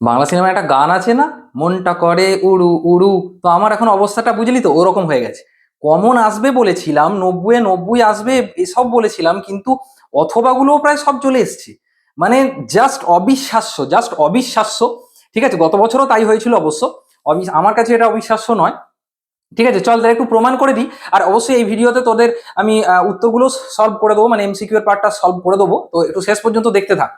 বাংলা সিনেমায় একটা গান আছে না, মনটা করে উড়ু উড়ু। তো আমার এখন অবস্থাটা বুঝলি তো ওরকম হয়ে গেছে। কমন আসবে বলেছিলাম, 90-এ 90 আসবে এসব বলেছিলাম, কিন্তু অথবাগুলোও প্রায় সব চলে এসছে। মানে জাস্ট অবিশ্বাস্য, জাস্ট অবিশ্বাস্য। ঠিক আছে, গত বছরও তাই হয়েছিল অবশ্য। আমার কাছে এটা অবিশ্বাস্য নয়। ঠিক আছে, চল তাহলে একটু প্রমাণ করে দিই। আর অবশ্যই এই ভিডিওতে তোদের আমি উত্তরগুলো সলভ করে দেবো, মানে এমসিকিউ এর পার্টটা সলভ করে দেবো, তো একটু শেষ পর্যন্ত দেখতে থাক।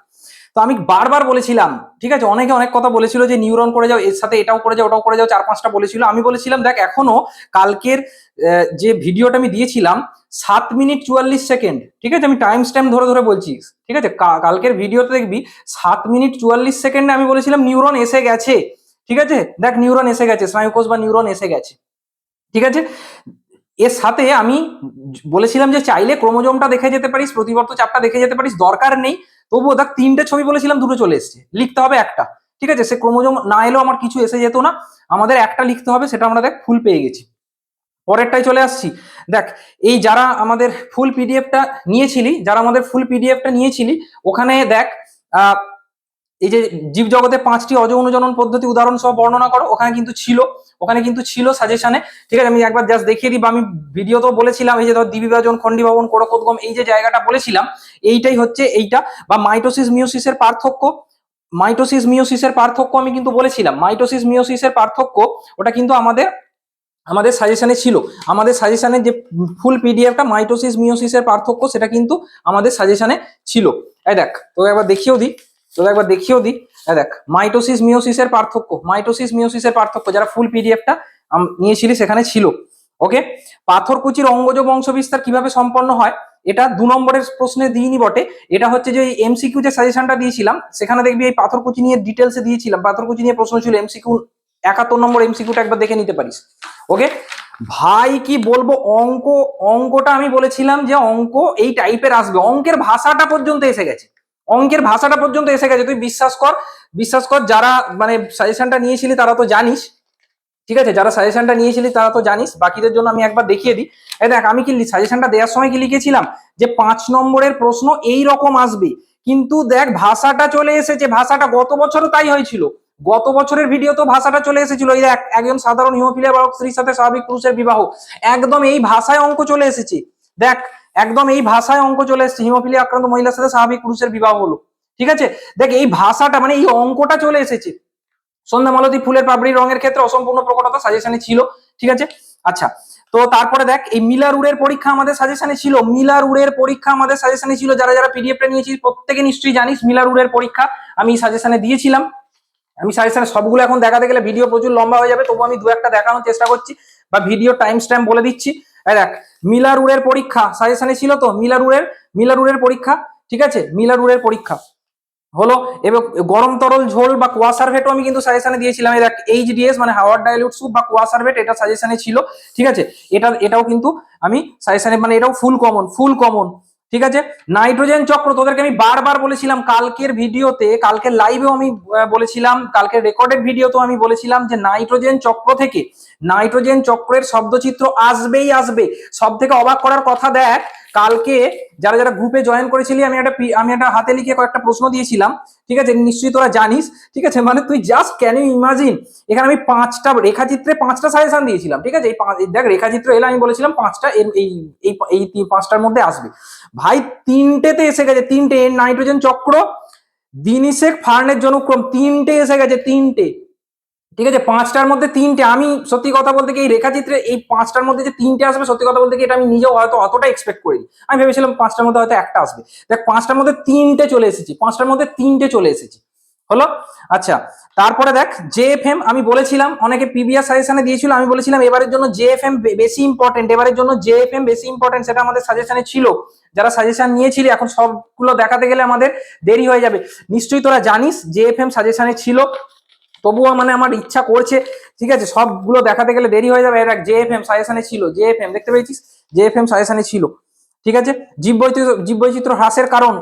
তো আমি বারবার বলেছিলাম, ঠিক আছে, অনেকে অনেক কথা বলেছিল যে নিউরন করে যাও, এর সাথে এটাও করে যাও, ওটাও করে যাও, 4-5টা বলেছিল। আমি বলেছিলাম দেখ এখনো কালকের যে ভিডিওটা আমি দিয়েছিলাম 7 মিনিট 44 সেকেন্ড, ঠিক আছে, আমি টাইম স্ট্যাম্প ধরে ধরে বলছি। ঠিক আছে, কালকের ভিডিওতে দেখবি 7 মিনিট 44 সেকেন্ডে আমি বলেছিলাম নিউরন এসে গেছে। ঠিক আছে, দেখ নিউরন এসে গেছে, স্নায়ুকোষ বা নিউরন এসে গেছে। ঠিক আছে, এর সাথে আমি বলেছিলাম যে চাইলে ক্রোমোজোমটা দেখে যেতে পারিস, প্রতিবর্ত চাপটা দেখে যেতে পারিস, দরকার নেই। তবুও দেখ 3টে ছবি বলেছিলাম, 2টো চলে এসছে, লিখতে হবে একটা। ঠিক আছে, সে ক্রোমোজোম না এলেও আমার কিছু এসে যেত না, আমাদের একটা লিখতে হবে, সেটা আমরা দেখ ফুল পেয়ে গেছি। পরেরটাই চলে আসছি। দেখ, এই যারা আমাদের ফুল পিডিএফটা নিয়েছিলি, যারা আমাদের ফুল পিডিএফটা নিয়েছিলি, ওখানে দেখ আহ এই যে জীবজগতে 5টি অজ অনুজনন পদ্ধতি উদাহরণ সহ বর্ণনা করো, ওখানে কিন্তু ছিল সাজেশনে। ঠিক আছে, আমি একবার জাস্ট দেখিয়ে দিই, বা আমি ভিডিওতেও বলেছিলাম, এই যে ধর দ্বিবিভাজন, খন্ডিভাবন, কোড়কোদ্গম, এই যে জায়গাটা বলেছিলাম, এইটাই হচ্ছে এইটা। বা মাইটোসিস মিওসিসের পার্থক্য, মাইটোসিস মিওসিসের পার্থক্য আমি কিন্তু বলেছিলাম, মাইটোসিস মিওসিসের পার্থক্য, ওটা কিন্তু আমাদের আমাদের সাজেশনে ছিল। আমাদের সাজেশনে যে ফুল পিডিএফটা মাইটোসিস মিওসিসের পার্থক্য, সেটা কিন্তু আমাদের সাজেশনে ছিল। এই দেখ, তোকে একবার দেখিয়েও দিই, এই দেখ মাইটোসিস মিওসিসের পার্থক্য, মাইটোসিস মিওসিসের পার্থক্য, যারা ফুল পিডিএফটা নিয়েছিলি সেখানে ছিল। ওকে, পাথরকুচির অঙ্গজ বংশবিস্তার কিভাবে সম্পন্ন হয়, এটা 2 নম্বরের প্রশ্নে দিইনি বটে। এটা হচ্ছে যে এমসিকিউ যে সাজেশনটা দিয়েছিলাম, সেখানে দেখবি এই পাথরকুচি নিয়ে ডিটেলসে দিয়েছিলাম, পাথরকুচি নিয়ে প্রশ্ন ছিল, এমসিকিউ 71 নম্বর এমসিকিউটা একবার দেখে নিতে পারিস। ওকে ভাই, কি বলবো, অঙ্কটা আমি বলেছিলাম যে অঙ্ক এই টাইপের আসবে, অঙ্কের ভাষাটা পর্যন্ত এসে গেছে, অঙ্কের ভাষাটা পর্যন্ত এসে গেছে, তুই বিশ্বাস কর, যারা মানে সাজেশনটা নিয়েছিলি তারা তো জানিস। ঠিক আছে, যারা সাজেশনটা নিয়েছিলি তারা তো জানিস, বাকিদের জন্য আমি একবার দেখিয়ে দিই। এই দেখ, আমি কি সাজেশনটা দেওয়ার সময় কি লিখেছিলাম যে 5 নম্বরের প্রশ্ন এই রকম আসবে, কিন্তু দেখ ভাষাটা চলে এসেছে, ভাষাটা গত বছরও তাই হয়েছিল, গত বছরের ভিডিও তো ভাষাটা চলে এসেছিল, এই দেখ একজন সাধারণ হিমোফিলিয়া বালক স্ত্রীর সাথে স্বাভাবিক পুরুষের বিবাহ, একদম এই ভাষায় অঙ্ক চলে এসেছে। দেখ, একদম এই ভাষায় অঙ্ক চলে এসেছে, হিমোফিলিয়া আক্রান্ত মহিলার সাথে স্বাভাবিক পুরুষের বিবাহ হলো। ঠিক আছে, দেখ এই ভাষাটা মানে এই অঙ্কটা চলে এসেছে। সন্ধ্যা মালতী ফুলের পাপড়ির রঙের ক্ষেত্রে অসম্পূর্ণ প্রকটতা সাজেশনে ছিল। ঠিক আছে, আচ্ছা, তো তারপরে দেখ এই মিলার-উডের পরীক্ষা আমাদের সাজেশনে ছিল, মিলার-উডের পরীক্ষা আমাদের সাজেশনে ছিল, যারা যারা পিডিএফটা নিয়েছিস প্রত্যেকে নিশ্চয়ই জানিস মিলার-উডের পরীক্ষা আমি সাজেশনে দিয়েছিলাম। আমি সাজেশনে সবগুলো এখন দেখাতে গেলে ভিডিও প্রচুর লম্বা হয়ে যাবে, তবু আমি 2-1টা দেখানোর চেষ্টা করছি, বা ভিডিও টাইম স্ট্যাম্প বলে দিচ্ছি। দেখ, মিলার-উডের পরীক্ষা সাজেশনে ছিল তো, মিলার-উডের পরীক্ষা। ঠিক আছে, মিলার-উডের পরীক্ষা হলো। এবং গরম তরল ঝোল বা কোয়া সার্ভেটও আমি কিন্তু সাজেশনে দিয়েছিলাম, এই দেখ এইচডিএস মানে হাওয়ার ডাইলিউট স্যুপ বা কোয়া সার্ভেট, এটা সাজেশনে ছিল। ঠিক আছে, এটাও কিন্তু আমি সাজেশনে, মানে এটাও ফুল কমন। ঠিক আছে, নাইট্রোজেন চক্র তোদেরকে আমি বারবার বলেছিলাম, কালকের ভিডিওতে, কালকের লাইভেও আমি বলেছিলাম, কালকের রেকর্ডেড ভিডিওতেও আমি বলেছিলাম যে নাইট্রোজেন চক্র থেকে, নাইট্রোজেন চক্রের শব্দচিত্র আসবেই আসবে। সব থেকে অবাক করার কথা, দেখ কালকে যারা যারা গ্রুপে জয়েন করেছিলি, আমি একটা হাতে লিখে কয়েকটা প্রশ্ন দিয়েছিলাম। ঠিক আছে, নিশ্চয়ই তোরা জানিস। ঠিক আছে, মানে তুই জাস্ট ক্যান ইউ ইমাজিন, এখানে আমি 5টা রেখাচিত্রে 5টা সাজেশন দিয়েছিলাম। ঠিক আছে, দেখ রেখাচিত্র এলে আমি বলেছিলাম 5টা, এই এই এই 5টার মধ্যে আসবে। ভাই 3টেতে এসে গেছে, 3টে, নাইট্রোজেন চক্র, দিনিসেক ফার্নের জনুক্রম, 3টে এসে গেছে, 3টে। ঠিক আছে, 5টার মধ্যে 3টে, আমি সত্যি কথা বলতে কি এই রেখাচিত্রে এই 5টার মধ্যে যে 3টে আসবে, সত্যি কথা বলতে কি এটা আমি নিজেও হয়তো অতটা এক্সপেক্ট করিনি। আমি ভেবেছিলাম 5টার মধ্যে হয়তো একটা আসবে। দেখ 5টার মধ্যে 3টে চলে এসেছি, 5টার মধ্যে 3টে চলে এসেছি। হলো, আচ্ছা, তারপরে দেখ জেএফএম, আমি বলেছিলাম, অনেকে প্রিভিয়াস সাজেশনে দিয়েছিল, আমি বলেছিলাম এবারের জন্য জেএফএম বেশি ইম্পর্টেন্ট, এবারের জন্য জেএফএম বেশি ইম্পর্টেন্ট, সেটা আমাদের সাজেশনে ছিল। যারা সাজেশন নিয়েছিলি, এখন সবগুলো দেখাতে গেলে আমাদের দেরি হয়ে যাবে, নিশ্চয়ই তোরা জানিস জেএফএম সাজেশনে ছিল, তবুও মানে আমার ইচ্ছা করছে। ঠিক আছে, সবগুলো দেখাতে গেলে দেরি হয়ে যাবে। এক জেএফএম সাজেশনে ছিল, জেএফএম দেখতে পেয়েছিস, জেএফএম সাজেশনে ছিল। ঠিক আছে, জীববৈচিত্র্য হ্রাসের কারণ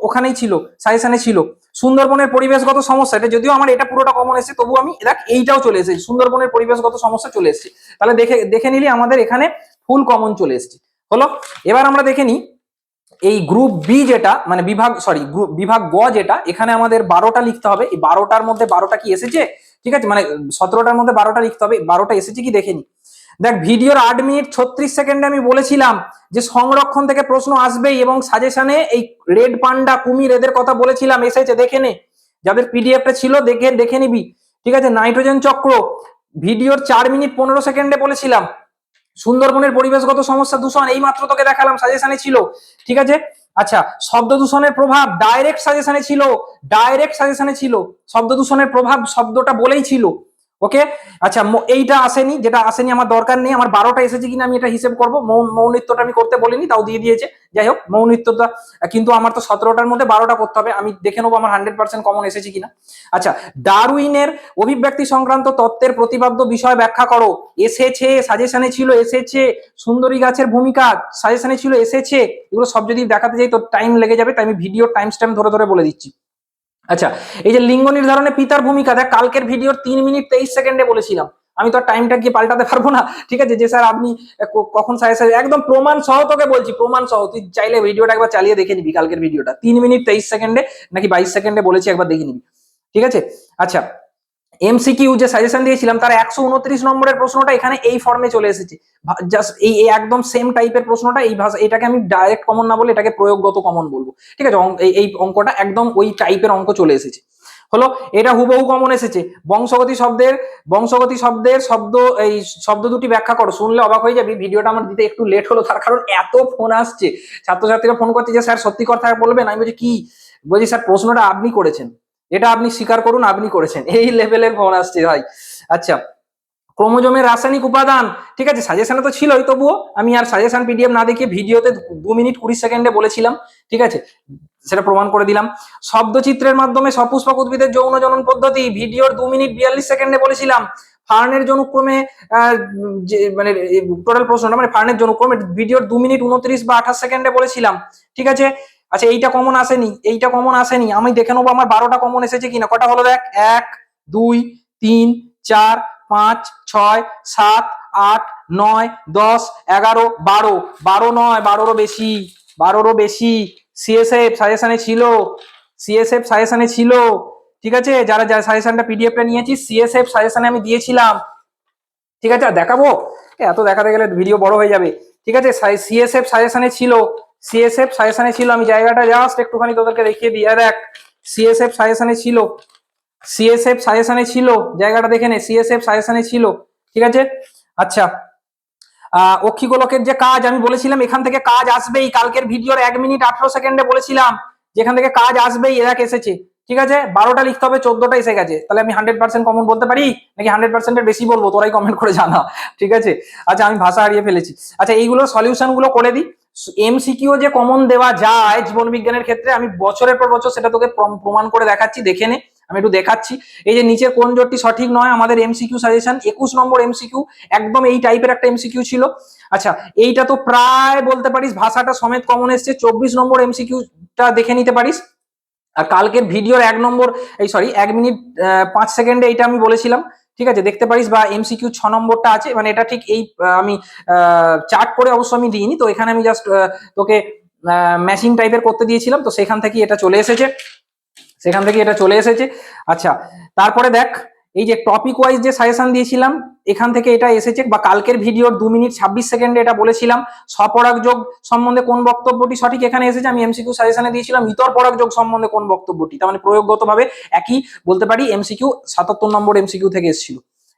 ওখানেই ছিল, সাজেশনে ছিল। সুন্দরবনের পরিবেশগত সমস্যা, এটা যদিও আমার এটা পুরোটা কমন এসেছে, তবু আমি দেখ এইটাও চলে এসেছে, সুন্দরবনের পরিবেশগত সমস্যা চলে এসেছে। তাহলে দেখে দেখে নিলি আমাদের এখানে ফুল কমন চলে এসেছে। হলো, এবার আমরা দেখে নিই এই গ্রুপ বি যেটা মানে বিভাগ গ যেটা, এখানে আমাদের 12টা লিখতে হবে। এই 12টার মধ্যে 12টা কি এসেছে, ঠিক আছে, মানে 17টার মধ্যে 12টা লিখতে হবে। 12টা এসেছে কি দেখে নি। দেখ ভিডিওর 8 মিনিট 36 সেকেন্ডে আমি বলেছিলাম যে সংরক্ষণ থেকে প্রশ্ন আসবেই, এবং সাজেশনে এই রেড পান্ডা, কুমির এদের কথা বলেছিলাম, এসেছে দেখে নে। যাদের পিডিএফটা ছিল দেখে নিবি, ঠিক আছে। নাইট্রোজেন চক্র ভিডিওর 4 মিনিট 15 সেকেন্ডে বলেছিলাম। সুন্দরবনের পরিবেশগত সমস্যা দূষণ এই মাত্র তোকে দেখালাম, সাজেশনে ছিল, ঠিক আছে। আচ্ছা, শব্দ দূষণের প্রভাব ডাইরেক্ট সাজেশনে ছিল, শব্দ দূষণের প্রভাব শব্দটা বলেই ছিল, ওকে। আচ্ছা, এইটা আসেনি, যেটা আসেনি আমার দরকার নেই, আমার 12টা এসেছে কিনা আমি এটা হিসেব করবো। মৌনিত্যটা আমি করতে বলিনি, তাও দিয়ে দিয়েছে। যাই হোক, মৌনিত্যটা কিন্তু আমার তো 17টার মধ্যে 12টা করতে হবে, আমি দেখে নেবো আমার 100% কমন এসেছে কিনা। আচ্ছা, ডারউইনের অভিব্যক্তি সংক্রান্ত তত্ত্বের প্রতিপাদ্য বিষয় ব্যাখ্যা করো, এসেছে, সাজেশনে ছিল, এসেছে। সুন্দরী গাছের ভূমিকা সাজেশনে ছিল, এসেছে। এগুলো সব যদি দেখাতে যাই তো টাইম লেগে যাবে, তাই আমি ভিডিও টাইম স্ট্যাম্প ধরে ধরে বলে দিচ্ছি। আচ্ছা, এই যে লিঙ্গ নির্ধারণে পিতার ভূমিকা, দেখ কালকের ভিডিওর 3 মিনিট 23 সেকেন্ডে বলেছিলাম। আমি তো টাইমটা গিয়ে পাল্টাতে পারবো না, ঠিক আছে, যে স্যার আপনি কখন সাজেশন, একদম প্রমাণ সহ তোকে বলছি, প্রমাণ সহ। তুই চাইলে ভিডিওটা একবার চালিয়ে দেখে নিবি, কালকের ভিডিওটা 3 মিনিট 23 সেকেন্ডে নাকি 22 সেকেন্ডে বলেছি, একবার দেখে নিবি, ঠিক আছে। আচ্ছা, এমসিকিউ যে সাজেশন দিয়েছিলাম তার 129 নম্বরের প্রশ্নটা এখানে এই ফর্মে চলে এসেছে। জাস্ট এই একদম সেম টাইপের প্রশ্নটা এই ভাষা, এটাকে আমি ডাইরেক্ট কমন না বলে এটাকে প্রয়োগগত কমন বলবো, ঠিক আছে। এই অঙ্কটা একদম ওই টাইপের অঙ্ক চলে এসেছে। হলো, এটা হুবহু কমন এসেছে। বংশগতি শব্দের এই শব্দ দুটি ব্যাখ্যা করো। শুনলে অবাক হয়ে যাবি, ভিডিওটা আমার দিতে একটু লেট হলো, তার কারণ এত ফোন আসছে, ছাত্রছাত্রীরা ফোন করছে যে স্যার সত্যি কথা বলবেন। আমি বলছি কি, বলছি স্যার প্রশ্নটা আপনি করেছেন, এটা আপনি স্বীকার করুন, আপনি করেছেন, এই লেভেলের ফোন আসছে ভাই। আচ্ছা, ক্রোমোজোমের রাসায়নিক উপাদান, ঠিক আছে, সাজেশনে তো ছিলই, তবুও আমি আর সাজেশন পিডিএফ না দেখিয়ে ভিডিওতে 2 মিনিট 20 সেকেন্ডে বলেছিলাম, ঠিক আছে, সেটা প্রমাণ করে দিলাম। শব্দচিত্রের মাধ্যমে সপুষ্পক উদ্ভিদের যৌন জনন পদ্ধতি ভিডিওর 2 মিনিট 42 সেকেন্ডে বলেছিলাম। ফার্নের যৌনক্রমে মানে টোটাল প্রশ্নটা মানে ফার্নের যৌনক্রমে ভিডিওর 2 মিনিট 29 বা 28 সেকেন্ডে বলেছিলাম, ঠিক আছে। আচ্ছা, এইটা কমন আসেনি, আমি দেখে নেবো আমার 12টা কমন এসেছে কিনা। কটা হলো দেখ, 1 2 3 4 5 6 7 8 9 10 11 12, 12 নয়, 12রও বেশি, 12রও বেশি। সিএসএফ সাজেশনে ছিল, ঠিক আছে। যারা সাজেশনটা পিডিএফটা নিয়েছি, সিএসএফ সাজেশনে আমি দিয়েছিলাম, ঠিক আছে। আর দেখাবো, এত দেখাতে গেলে ভিডিও বড় হয়ে যাবে, ঠিক আছে। সিএসএফ সাজেশনে ছিল, আমি জায়গাটা জাস্ট একটুখানি তোদেরকে দেখিয়ে দিই। দেখ, সিএসএফ সাজেশনে ছিল, জায়গাটা দেখে নে, সিএসএফ সাজেশনে ছিল, ঠিক আছে। আচ্ছা, অক্ষিগোলকের যে কাজ আমি বলেছিলাম, এখান থেকে কাজ আসবেই, কালকের ভিডিওর 1 মিনিট 18 সেকেন্ডে বলেছিলাম যেখান থেকে কাজ আসবেই, এরা এসেছে, ঠিক আছে। 12টা লিখতে হবে, 14টা এসে গেছে, তাহলে আমি 100% কমন বলতে পারি নাকি 100% এর বেশি বলবো, তোরাই কমেন্ট করে জানা, ঠিক আছে। আচ্ছা, আমি ভাষা হারিয়ে ফেলেছি। আচ্ছা, এইগুলোর সলিউশন গুলো করে দিই। এমসিকিউ যে কমন দেওয়া যায় জীবন বিজ্ঞানের ক্ষেত্রে, আমি বছরের পর বছর সেটা তোকে প্রমাণ করে দেখাচ্ছি, দেখে নে, আমি একটু দেখাচ্ছি। এই যে নিচের কোন জোটটি সঠিক নয়, আমাদের এমসিকিউ সাজেশন 21 নম্বর এমসিকিউ, একদম এই টাইপের একটা এমসিকিউ ছিল। আচ্ছা, এইটা তো প্রায় বলতে পারিস ভাষাটা সমেত কমন এসছে, 24 নম্বর এমসিকিউটা দেখে নিতে পারিস। আর কালকের ভিডিওর 1 মিনিট 5 সেকেন্ডে এইটা আমি বলেছিলাম, ঠিক আছে, দেখতে পারিস। বা এমসিকিউ 6 নম্বরটা আছে, মানে এটা ঠিক এই আমি চার্ট করে অবশ্য আমি দিইনি, তো এখানে আমি জাস্ট তোকে ম্যাচিং টাইপের করতে দিয়েছিলাম, তো সেখান থেকে এটা চলে এসেছে। আচ্ছা, তারপরে দেখ, এই যে টপিক ওয়াইজ যে সাজেশন দিয়েছিলাম এখান থেকে এটা এসেছে। বা কালকের ভিডিওর 2 মিনিট 26 সেকেন্ডে এটা বলেছিলাম, স্বপরাগ যোগ সম্বন্ধে কোন বক্তব্যটি সঠিক, এখানে এসেছে। আমি এমসিকিউ সাজেশনে দিয়েছিলাম ইতর পরাগ যোগ সম্বন্ধে কোন বক্তব্যটি, তার মানে প্রয়োগগতভাবে একই বলতে পারি। এমসিকিউ 77 নম্বর এমসিকিউ থেকে এসেছিল,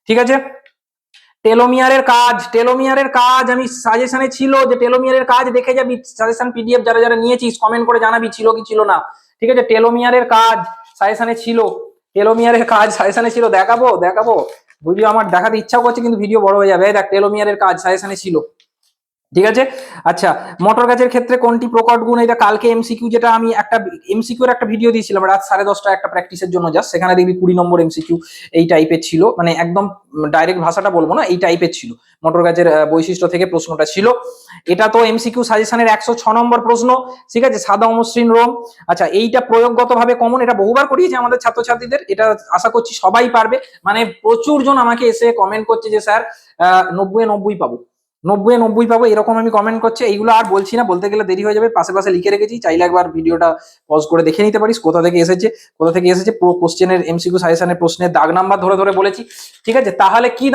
ঠিক আছে। টেলোমিয়ারের কাজ আমি সাজেশনে ছিল, যে টেলোমিয়ারের কাজ দেখে যাবি, সাজেশন পিডিএফ যারা যারা নিয়েছিস কমেন্ট করে জানাবি ছিল কি ছিল না, ঠিক আছে। টেলোমিয়ারের কাজ সাজেশনে ছিল, দেখাবো ভিডিও আমার দেখাতে ইচ্ছা করছে কিন্তু ভিডিও বড় হয়ে যাবে। দেখ, টেলোমিয়ারের কাজ সাজেশনে ছিল, ঠিক আছে। আচ্ছা, মোটর গাছের ক্ষেত্রে কোনটি প্রকট গুণ, এটা কালকে এমসিকিউ, যেটা আমি একটা এমসিকিউর একটা ভিডিও দিয়েছিলাম রাত 10:30 একটা প্র্যাকটিসের জন্য, জাস্ট সেখানে দেখবি 20 নম্বর এমসিকিউ এই টাইপের ছিল, মানে একদম ডাইরেক্ট ভাষাটা বলবো না, এই টাইপের ছিল, মোটর গাছের বৈশিষ্ট্য থেকে প্রশ্নটা ছিল। এটা তো এমসিকিউ সাজেশনের 106 নম্বর প্রশ্ন, ঠিক আছে, সাদা অমসৃণ রোম। আচ্ছা, এইটা প্রয়োগগত ভাবে কমন, এটা বহুবার করিয়েছে আমাদের ছাত্রছাত্রীদের, এটা আশা করছি সবাই পারবে। মানে প্রচুর জন আমাকে এসে কমেন্ট করছে যে স্যার 90 পাবো, 90 পাবো এরকম আমি কমেন্ট করছে। এইগুলো আর বলছি না, বলতে গেলে দেরি হয়ে যাবে, পাশে পাশে লিখে রেখেছি, চাইলে একবার ভিডিওটা পজ করে দেখে নিতে পারিস কোথা থেকে এসেছে, কোথা থেকে এসেছে। পুরো কোশ্চেনের এমসিকিউ সাজেশনের প্রশ্নের দাগ নাম্বার ধরে ধরে বলেছি। ঠিক আছে, তাহলে কি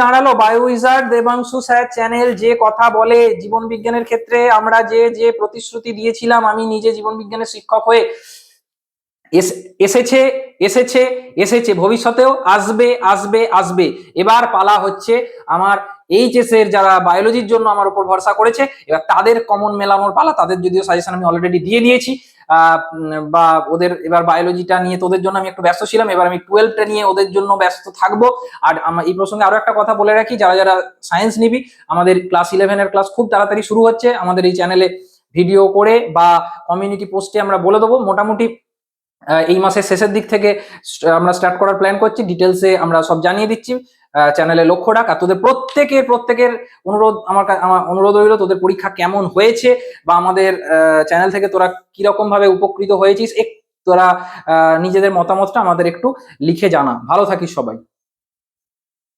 দাঁড়ালো, bio wizard Debanshu sir channel যে কথা বলে জীবন বিজ্ঞানের ক্ষেত্রে আমরা যে যে প্রতিশ্রুতি দিয়েছিলাম, আমি নিজে জীবন বিজ্ঞানের শিক্ষক হয়ে, এসেছে এসেছে এসেছে, ভবিষ্যতেও আসবে আসবে আসবে। এবার পালা হচ্ছে আমার এইচএস এর যারা বায়োলজির জন্য আমার উপর ভরসা করেছে, এবার তাদের কমন মেলানোর পালা। তাদের যদিও সাজেশন আমি অলরেডি দিয়ে দিয়েছি, বা ওদের এবার বায়োলজিটা নিয়ে তোদের জন্য আমি একটু ব্যস্ত ছিলাম, এবার আমি 12টা নিয়ে ওদের জন্য ব্যস্ত থাকবো। আর আমার এই প্রসঙ্গে আরো একটা কথা বলে রাখি, যারা যারা সায়েন্স নিবি, আমাদের ক্লাস 11 এর ক্লাস খুব তাড়াতাড়ি শুরু হচ্ছে। আমাদের এই চ্যানেলে ভিডিও করে বা কমিউনিটি পোস্টে আমরা বলে দেবো। মোটামুটি এই মাসের শেষের দিক থেকে আমরা স্টার্ট করার প্ল্যান করছি, ডিটেলসে আমরা সব জানিয়ে দিচ্ছি। চ্যানেলে লক্ষ্য রাখ। আর তোদের প্রত্যেকের অনুরোধ, আমার অনুরোধ রইল, তোদের পরীক্ষা কেমন হয়েছে বা আমাদের চ্যানেল থেকে তোরা কিরকম ভাবে উপকৃত হয়েছিস, তোরা নিজেদের মতামতটা আমাদের একটু লিখে জানা। ভালো থাকিস সবাই।